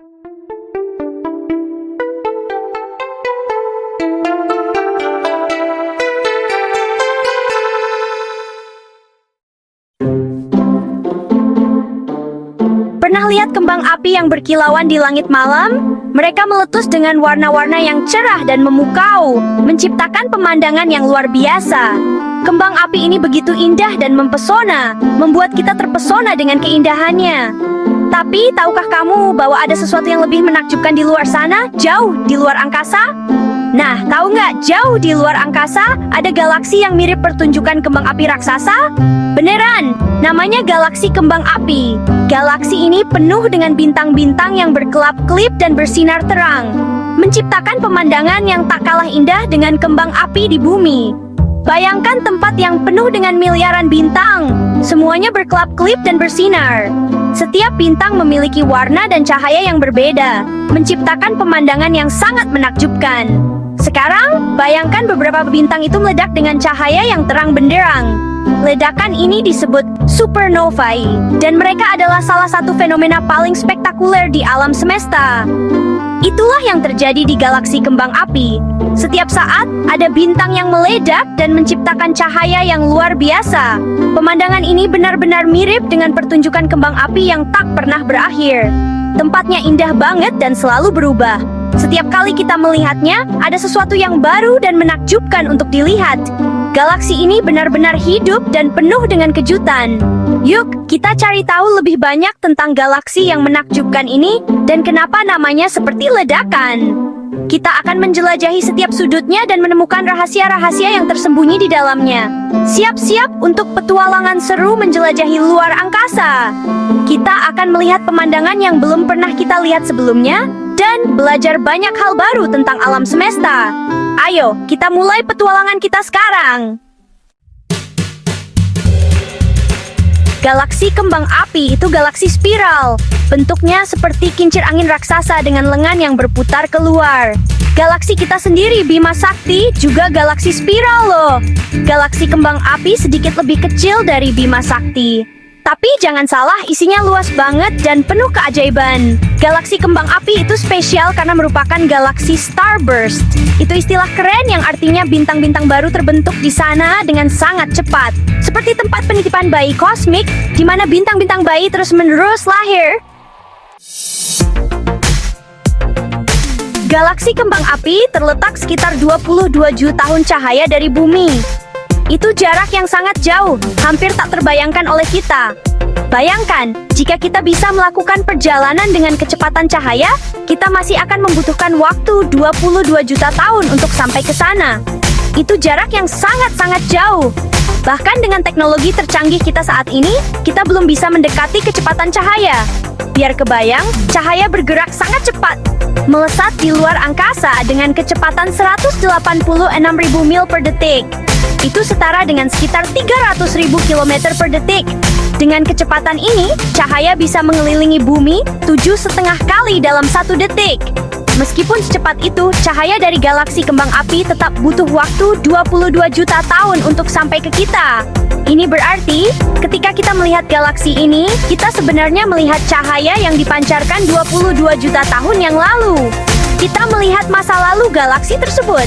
Pernah lihat kembang api yang berkilauan di langit malam? Mereka meletus dengan warna-warna yang cerah dan memukau, menciptakan pemandangan yang luar biasa. Kembang api ini begitu indah dan mempesona, membuat kita terpesona dengan keindahannya. Tapi, tahukah kamu bahwa ada sesuatu yang lebih menakjubkan di luar sana, jauh di luar angkasa? Nah, tahu nggak, jauh di luar angkasa, ada galaksi yang mirip pertunjukan kembang api raksasa? Beneran, namanya galaksi kembang api. Galaksi ini penuh dengan bintang-bintang yang berkelap-kelip dan bersinar terang, menciptakan pemandangan yang tak kalah indah dengan kembang api di bumi. Bayangkan tempat yang penuh dengan miliaran bintang, semuanya berkelap-kelip dan bersinar. Setiap bintang memiliki warna dan cahaya yang berbeda, menciptakan pemandangan yang sangat menakjubkan. Sekarang, bayangkan beberapa bintang itu meledak dengan cahaya yang terang benderang. Ledakan ini disebut supernovae, dan mereka adalah salah satu fenomena paling spektakuler di alam semesta. Itulah yang terjadi di galaksi kembang api. Setiap saat, ada bintang yang meledak dan menciptakan cahaya yang luar biasa. Pemandangan ini benar-benar mirip dengan pertunjukan kembang api yang tak pernah berakhir. Tempatnya indah banget dan selalu berubah. Setiap kali kita melihatnya, ada sesuatu yang baru dan menakjubkan untuk dilihat. Galaksi ini benar-benar hidup dan penuh dengan kejutan. Yuk, kita cari tahu lebih banyak tentang galaksi yang menakjubkan ini dan kenapa namanya seperti ledakan. Kita akan menjelajahi setiap sudutnya dan menemukan rahasia-rahasia yang tersembunyi di dalamnya. Siap-siap untuk petualangan seru menjelajahi luar angkasa. Kita akan melihat pemandangan yang belum pernah kita lihat sebelumnya dan belajar banyak hal baru tentang alam semesta. Ayo, kita mulai petualangan kita sekarang. Galaksi kembang api itu galaksi spiral. Bentuknya seperti kincir angin raksasa dengan lengan yang berputar keluar. Galaksi kita sendiri, Bima Sakti, juga galaksi spiral loh. Galaksi kembang api sedikit lebih kecil dari Bima Sakti. Tapi jangan salah, isinya luas banget dan penuh keajaiban. Galaksi kembang api itu spesial karena merupakan galaksi starburst. Itu istilah keren yang artinya bintang-bintang baru terbentuk di sana dengan sangat cepat. Seperti tempat penitipan bayi kosmik, di mana bintang-bintang bayi terus-menerus lahir. Galaksi kembang api terletak sekitar 22 juta tahun cahaya dari bumi. Itu jarak yang sangat jauh, hampir tak terbayangkan oleh kita. Bayangkan, jika kita bisa melakukan perjalanan dengan kecepatan cahaya, kita masih akan membutuhkan waktu 22 juta tahun untuk sampai ke sana. Itu jarak yang sangat-sangat jauh. Bahkan dengan teknologi tercanggih kita saat ini, kita belum bisa mendekati kecepatan cahaya. Biar kebayang, cahaya bergerak sangat cepat, melesat di luar angkasa dengan kecepatan 186.000 mil per detik. Itu setara dengan sekitar 300.000 km per detik. Dengan kecepatan ini, cahaya bisa mengelilingi bumi 7,5 kali dalam 1 detik. Meskipun secepat itu, cahaya dari galaksi kembang api tetap butuh waktu 22 juta tahun untuk sampai ke kita. Ini berarti, ketika kita melihat galaksi ini, kita sebenarnya melihat cahaya yang dipancarkan 22 juta tahun yang lalu. Kita melihat masa lalu galaksi tersebut.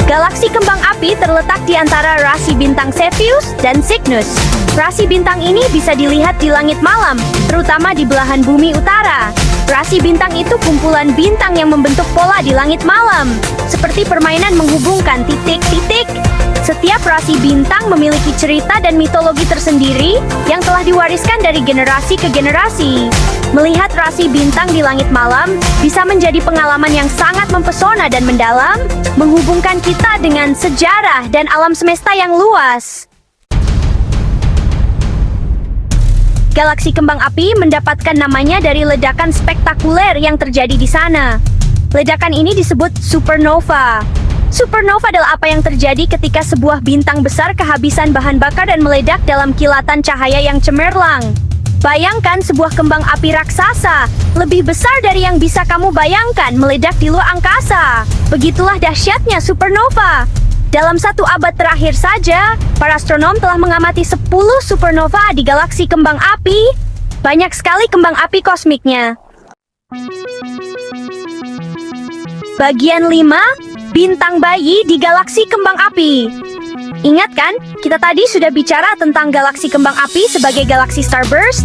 Galaksi kembang api terletak di antara rasi bintang Cepheus dan Cygnus. Rasi bintang ini bisa dilihat di langit malam, terutama di belahan bumi utara. Rasi bintang itu kumpulan bintang yang membentuk pola di langit malam, seperti permainan menghubungkan titik-titik. Setiap rasi bintang memiliki cerita dan mitologi tersendiri yang telah diwariskan dari generasi ke generasi. Melihat rasi bintang di langit malam bisa menjadi pengalaman yang sangat mempesona dan mendalam, menghubungkan kita dengan sejarah dan alam semesta yang luas. Galaksi kembang api mendapatkan namanya dari ledakan spektakuler yang terjadi di sana. Ledakan ini disebut supernova. Supernova adalah apa yang terjadi ketika sebuah bintang besar kehabisan bahan bakar dan meledak dalam kilatan cahaya yang cemerlang. Bayangkan sebuah kembang api raksasa, lebih besar dari yang bisa kamu bayangkan, meledak di luar angkasa. Begitulah dahsyatnya supernova. Dalam 1 abad terakhir saja, para astronom telah mengamati 10 supernova di galaksi kembang api. Banyak sekali kembang api kosmiknya. Bagian 5, bintang bayi di galaksi kembang api. Ingat kan, kita tadi sudah bicara tentang galaksi kembang api sebagai galaksi starburst?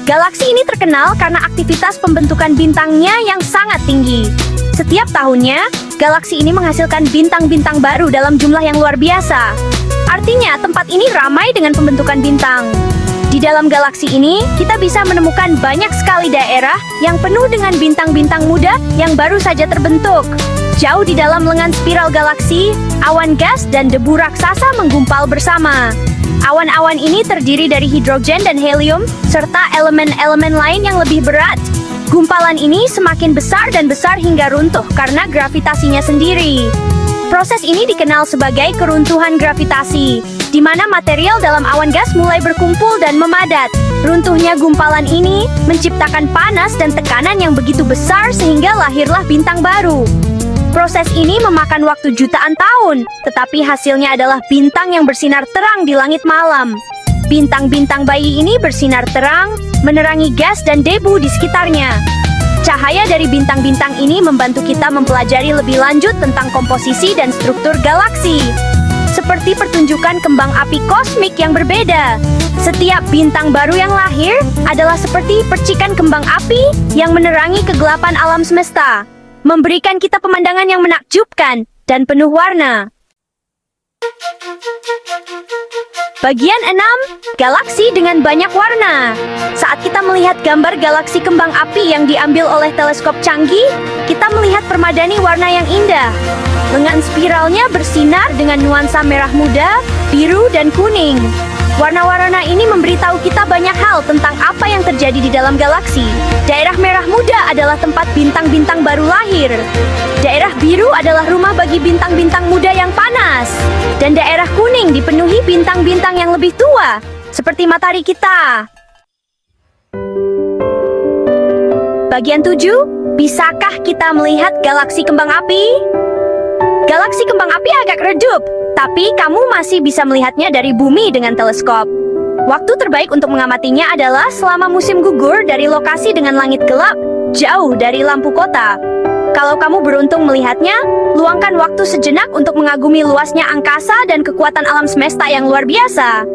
Galaksi ini terkenal karena aktivitas pembentukan bintangnya yang sangat tinggi. Setiap tahunnya, galaksi ini menghasilkan bintang-bintang baru dalam jumlah yang luar biasa. Artinya, tempat ini ramai dengan pembentukan bintang. Di dalam galaksi ini, kita bisa menemukan banyak sekali daerah yang penuh dengan bintang-bintang muda yang baru saja terbentuk. Jauh di dalam lengan spiral galaksi, awan gas dan debu raksasa menggumpal bersama. Awan-awan ini terdiri dari hidrogen dan helium, serta elemen-elemen lain yang lebih berat. Gumpalan ini semakin besar dan besar hingga runtuh karena gravitasinya sendiri. Proses ini dikenal sebagai keruntuhan gravitasi, di mana material dalam awan gas mulai berkumpul dan memadat. Runtuhnya gumpalan ini menciptakan panas dan tekanan yang begitu besar sehingga lahirlah bintang baru. Proses ini memakan waktu jutaan tahun, tetapi hasilnya adalah bintang yang bersinar terang di langit malam. Bintang-bintang bayi ini bersinar terang, menerangi gas dan debu di sekitarnya. Cahaya dari bintang-bintang ini membantu kita mempelajari lebih lanjut tentang komposisi dan struktur galaksi. Seperti pertunjukan kembang api kosmik yang berbeda. Setiap bintang baru yang lahir adalah seperti percikan kembang api yang menerangi kegelapan alam semesta, memberikan kita pemandangan yang menakjubkan dan penuh warna. Bagian 6, galaksi dengan banyak warna. Saat kita melihat gambar galaksi kembang api yang diambil oleh teleskop canggih, kita melihat permadani warna yang indah. Lengan spiralnya bersinar dengan nuansa merah muda, biru, dan kuning. Warna-warna ini memberitahu kita banyak hal tentang apa yang terjadi di dalam galaksi. Daerah merah muda adalah tempat bintang-bintang baru lahir. Daerah biru adalah rumah bagi bintang-bintang muda yang panas. Dan daerah kuning dipenuhi bintang-bintang yang lebih tua, seperti matahari kita. Bagian 7, bisakah kita melihat galaksi kembang api? Galaksi kembang api agak redup, tapi kamu masih bisa melihatnya dari bumi dengan teleskop. Waktu terbaik untuk mengamatinya adalah selama musim gugur dari lokasi dengan langit gelap, jauh dari lampu kota. Kalau kamu beruntung melihatnya, luangkan waktu sejenak untuk mengagumi luasnya angkasa dan kekuatan alam semesta yang luar biasa.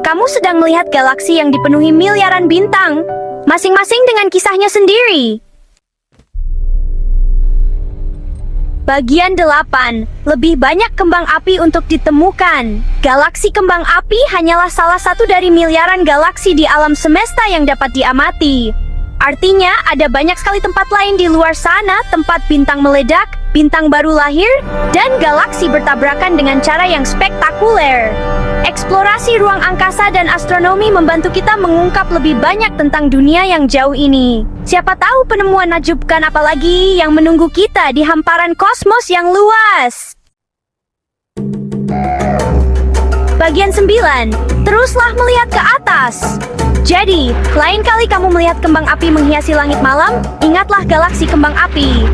Kamu sedang melihat galaksi yang dipenuhi miliaran bintang, masing-masing dengan kisahnya sendiri. Bagian 8, lebih banyak kembang api untuk ditemukan. Galaksi kembang api hanyalah salah satu dari miliaran galaksi di alam semesta yang dapat diamati. Artinya, ada banyak sekali tempat lain di luar sana, tempat bintang meledak, bintang baru lahir, dan galaksi bertabrakan dengan cara yang spektakuler. Eksplorasi ruang angkasa dan astronomi membantu kita mengungkap lebih banyak tentang dunia yang jauh ini. Siapa tahu penemuan menakjubkan apalagi yang menunggu kita di hamparan kosmos yang luas. Bagian 9, teruslah melihat ke atas. Jadi, lain kali kamu melihat kembang api menghiasi langit malam, ingatlah galaksi kembang api.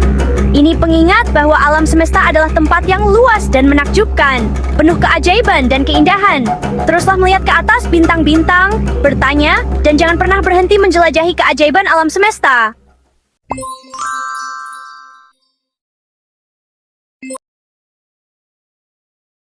Ini pengingat bahwa alam semesta adalah tempat yang luas dan menakjubkan, penuh keajaiban dan keindahan. Teruslah melihat ke atas bintang-bintang, bertanya, dan jangan pernah berhenti menjelajahi keajaiban alam semesta.